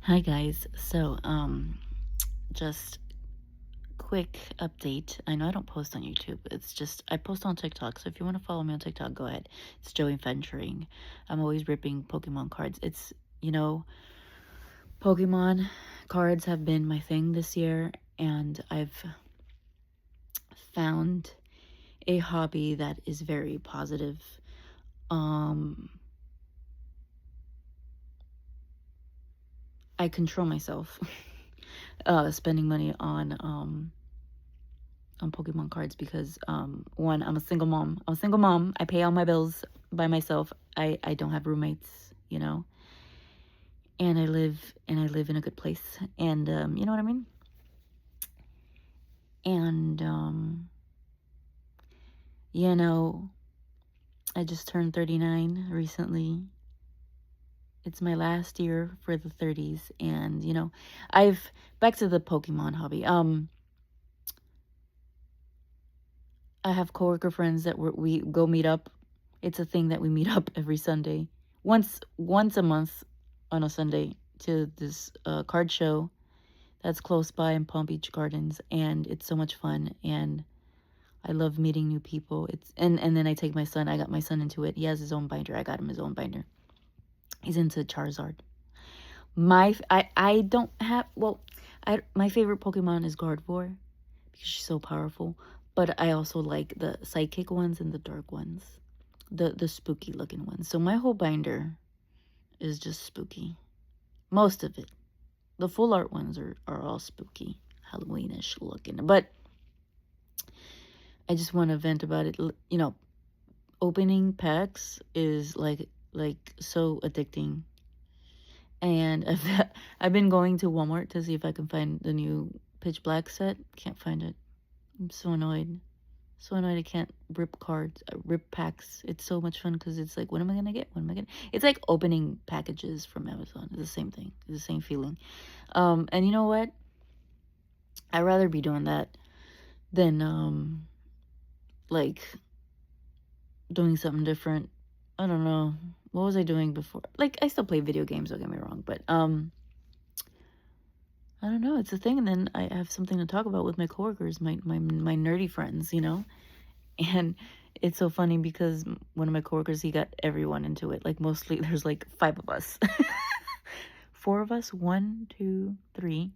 Hi guys. Just quick update. I know I don't post on YouTube. It's just I post on TikTok. So if you want to follow me on TikTok, go ahead. It's Joey Venturing. I'm always ripping Pokemon cards. You know, Pokemon cards have been my thing this year, and I've found a hobby that is very positive. Um I control myself spending money on Pokemon cards because one, I'm a single mom. I'm a single mom. I pay all my bills by myself. I don't have roommates, and I live in a good place, and you know what I mean. And you know, I just turned 39 recently. It's my last year for the 30s, and I've back to the Pokemon hobby. I have coworker friends that we go meet up. It's a thing that we meet up every Sunday, once a month on a Sunday to this card show that's close by in Palm Beach Gardens, and it's so much fun. And I love meeting new people. And then I take my son. I got my son into it. He has his own binder. I got him his own binder. He's into Charizard. I don't have my favorite Pokemon is Gardevoir because she's so powerful. But I also like the psychic ones and the dark ones, the spooky looking ones. So my whole binder is just spooky. Most of it. The full art ones are all spooky, Halloweenish looking. But I just want to vent about it. Opening packs is like so addicting. And I've been going to Walmart to see if I can find the new Pitch Black set. Can't find it. I'm so annoyed. So annoyed I can't rip cards, rip packs. It's so much fun because it's like, what am I gonna get? What am I gonna? It's like opening packages from Amazon. It's the same thing. It's the same feeling. And you know what? I'd rather be doing that than like doing something different. I don't know. What was I doing before? Like I still play video games. Don't get me wrong, but I don't know. It's a thing, and then I have something to talk about with my coworkers, my nerdy friends, And it's so funny because one of my coworkers, he got everyone into it. Like mostly there's like five of us. Four of us, one, two, three.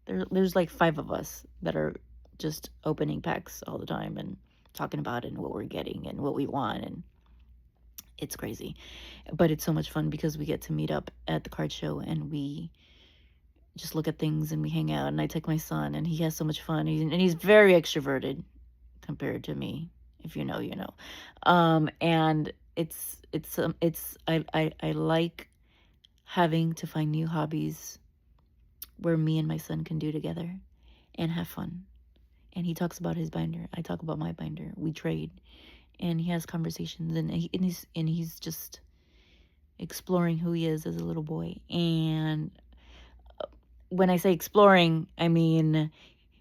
There's like five of us that are just opening packs all the time and talking about it and what we're getting and what we want, and it's crazy. But it's so much fun because we get to meet up at the card show and we just look at things and we hang out, and I take my son and he has so much fun. He's very extroverted compared to me. If you know, you know. And I like having to find new hobbies where me and my son can do together and have fun. And he talks about his binder. I talk about my binder. We trade, and he has conversations, and he's just exploring who he is as a little boy. And when I say exploring, I mean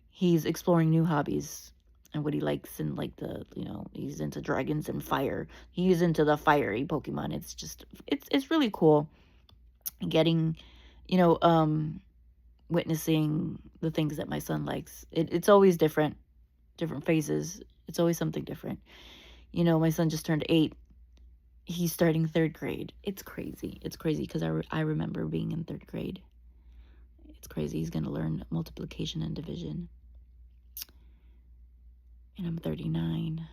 he's exploring new hobbies and what he likes, and like he's into dragons and fire. He's into the fiery Pokemon. It's really cool getting, you know, witnessing the things that my son likes. It's always different phases. It's always something different. My son just turned 8. He's starting 3rd grade. It's crazy. It's crazy because I remember being in 3rd grade. It's crazy. He's going to learn multiplication and division. And I'm 39.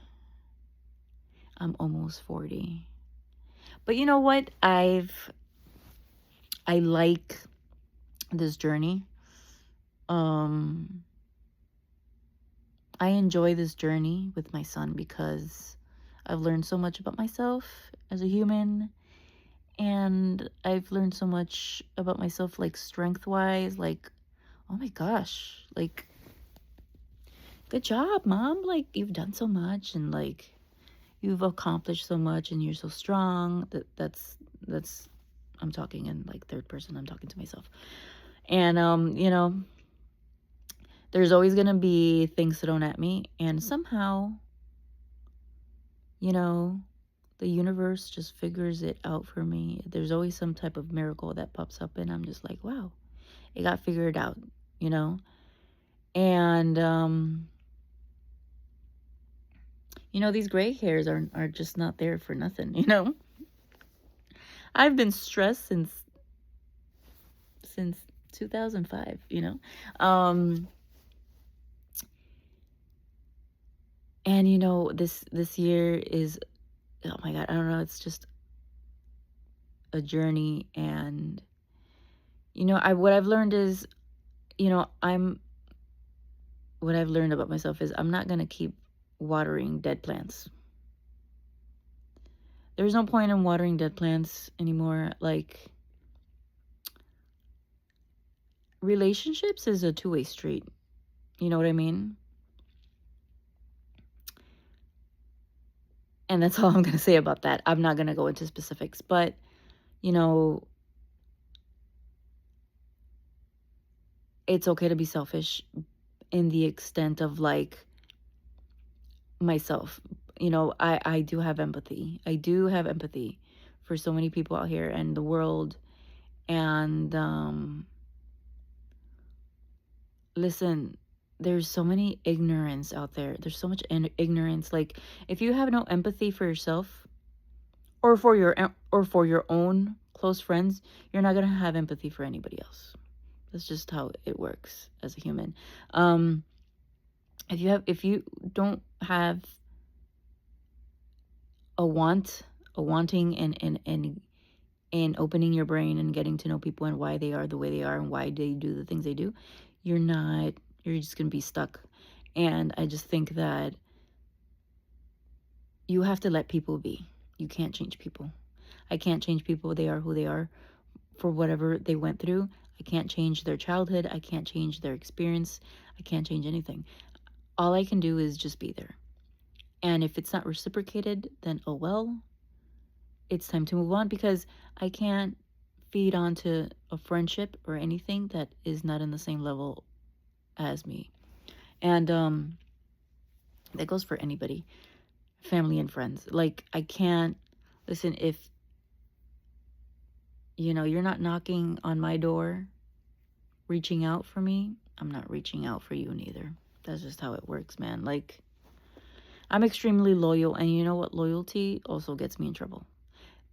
I'm almost 40. But you know what? I like this journey. I enjoy this journey with my son because I've learned so much about myself as a human, and I've learned so much about myself, like strength-wise. Like, oh my gosh, like, good job, mom. Like, you've done so much, and like you've accomplished so much, and you're so strong. That's I'm talking in like third person. I'm talking to myself. And there's always gonna be things thrown at me, and somehow, you know, the universe just figures it out for me. There's always some type of miracle that pops up, and I'm just like, wow. It got figured out, you know? And, these gray hairs are just not there for nothing, you know? I've been stressed since 2005, you know? And, this year is, oh my God, I don't know, it's just a journey. And, what I've learned is, what I've learned about myself is I'm not going to keep watering dead plants. There's no point in watering dead plants anymore. Like, relationships is a two-way street. You know what I mean? And that's all I'm going to say about that. I'm not going to go into specifics, but, it's okay to be selfish in the extent of, like, myself. I do have empathy. I do have empathy for so many people out here and the world. And, listen, there's so many ignorance out there. There's so much ignorance. Like, if you have no empathy for yourself or for your own close friends, you're not going to have empathy for anybody else. That's just how it works as a human. If you don't have a wanting and opening your brain and getting to know people and why they are the way they are and why they do the things they do, you're just going to be stuck. And I just think that you have to let people be. You can't change people. I can't change people. They are who they are for whatever they went through. I can't change their childhood. I can't change their experience. I can't change anything. All I can do is just be there. And if it's not reciprocated, then oh well. It's time to move on, because I can't feed onto a friendship or anything that is not in the same level as me. And that goes for anybody, family and friends. Like, I can't listen. If you're not knocking on my door reaching out for me, I'm not reaching out for you neither. That's just how it works, man. Like, I'm extremely loyal, and you know what? Loyalty also gets me in trouble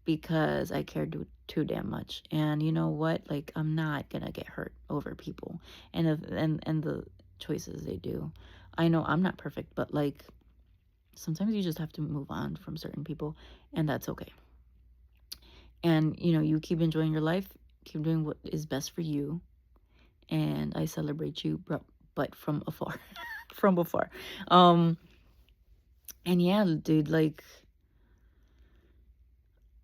because I care too damn much. And you know what? Like, I'm not gonna get hurt over people and the choices they do. I know I'm not perfect, but, like, sometimes you just have to move on from certain people, and that's okay. And you keep enjoying your life, keep doing what is best for you, and I celebrate you, but from afar. From afar. And yeah, dude, like,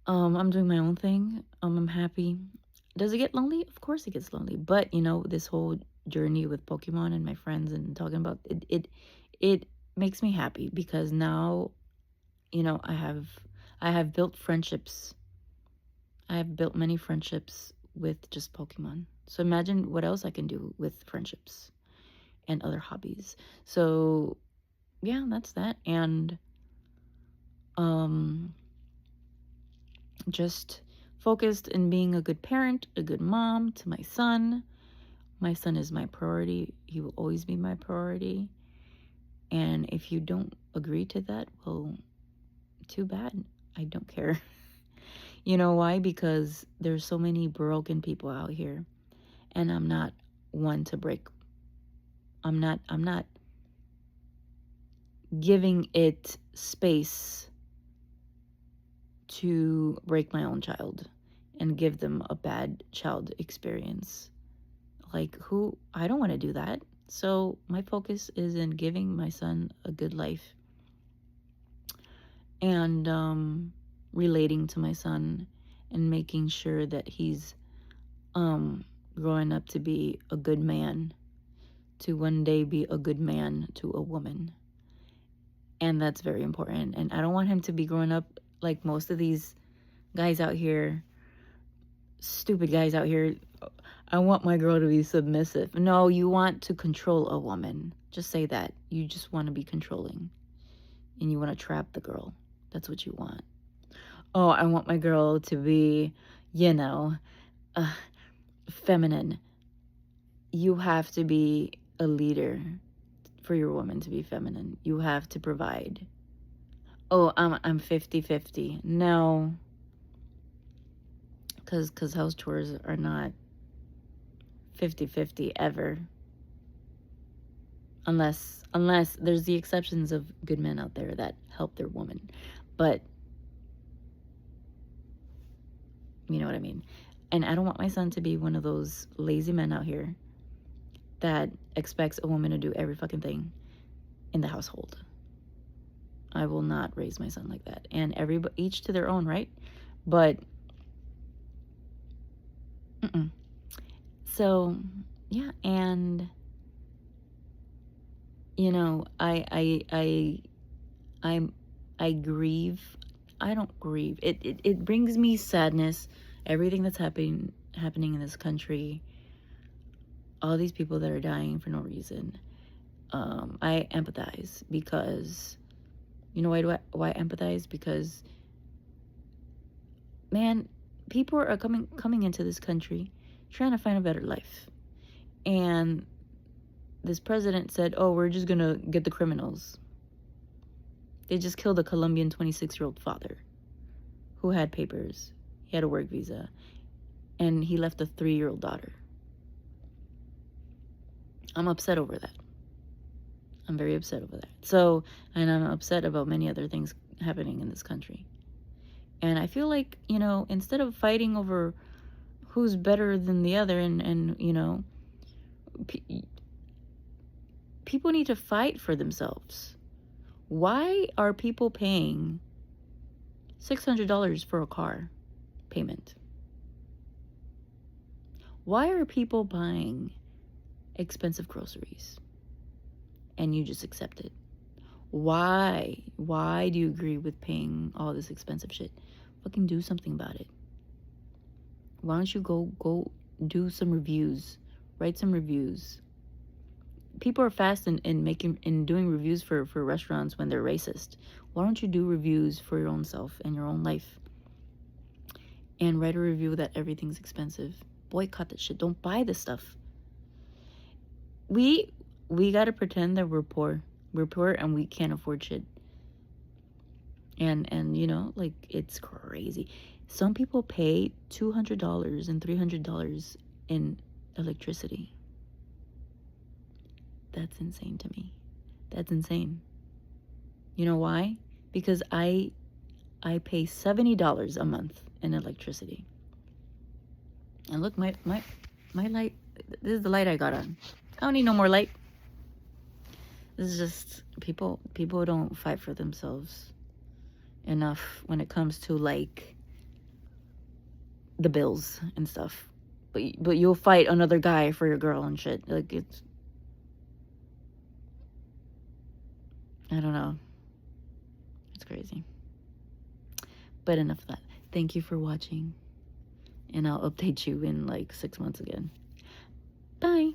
I'm doing my own thing. I'm happy. Does it get lonely? Of course it gets lonely. But this whole journey with Pokemon and my friends and talking about it makes me happy, because now, I have built friendships. I have built many friendships with just Pokemon. So imagine what else I can do with friendships and other hobbies. So yeah, that's that. And just focused in being a good parent, a good mom to my son. My son is my priority. He will always be my priority. And if you don't agree to that, well, too bad. I don't care. You know why? Because there's so many broken people out here, and I'm not one to break. I'm not giving it space to break my own child and give them a bad child experience. Like, I don't want to do that. So my focus is in giving my son a good life and relating to my son and making sure that he's growing up to be a good man, to one day be a good man to a woman. And that's very important. And I don't want him to be growing up like most of these guys out here, stupid guys out here. I want my girl to be submissive. No, you want to control a woman. Just say that. You just want to be controlling. And you want to trap the girl. That's what you want. Oh, I want my girl to be, feminine. you have to be a leader for your woman to be feminine. You have to provide. Oh, I'm 50-50. No. Cuz house chores are not 50-50 ever. Unless there's the exceptions of good men out there that help their woman. But you know what I mean. And I don't want my son to be one of those lazy men out here that expects a woman to do every fucking thing in the household. I will not raise my son like that. And each to their own, right? But so yeah, and you know, I grieve. I don't grieve. It brings me sadness. Everything that's happening in this country. All these people that are dying for no reason. I empathize because, you know why I empathize? Because, man, people are coming into this country trying to find a better life. And this president said, oh, we're just going to get the criminals. They just killed a Colombian 26-year-old father who had papers. He had a work visa. And he left a 3-year-old daughter. I'm upset over that. I'm very upset over that. So, and I'm upset about many other things happening in this country. And I feel like, you know, instead of fighting over who's better than the other and you know, people need to fight for themselves. Why are people paying $600 for a car payment? Why are people buying expensive groceries and you just accept it? Why do you agree with paying all this expensive shit? Fucking do something about it. Why don't you go do some reviews, write some reviews? People are fast in doing reviews for restaurants when they're racist. Why don't you do reviews for your own self and your own life? And write a review that everything's expensive. Boycott that shit. Don't buy this stuff. We gotta pretend that we're poor. We're poor and we can't afford shit. And you know, like, it's crazy. Some people pay $200 and $300 in electricity. That's insane to me. That's insane. You know why? Because I pay $70 a month in electricity. And look, my light, this is the light I got on. I don't need no more light. This is just, people don't fight for themselves enough when it comes to, like, the bills and stuff. But you'll fight another guy for your girl and shit. Like, it's, I don't know. It's crazy. But enough of that. Thank you for watching. And I'll update you in like 6 months again. Bye.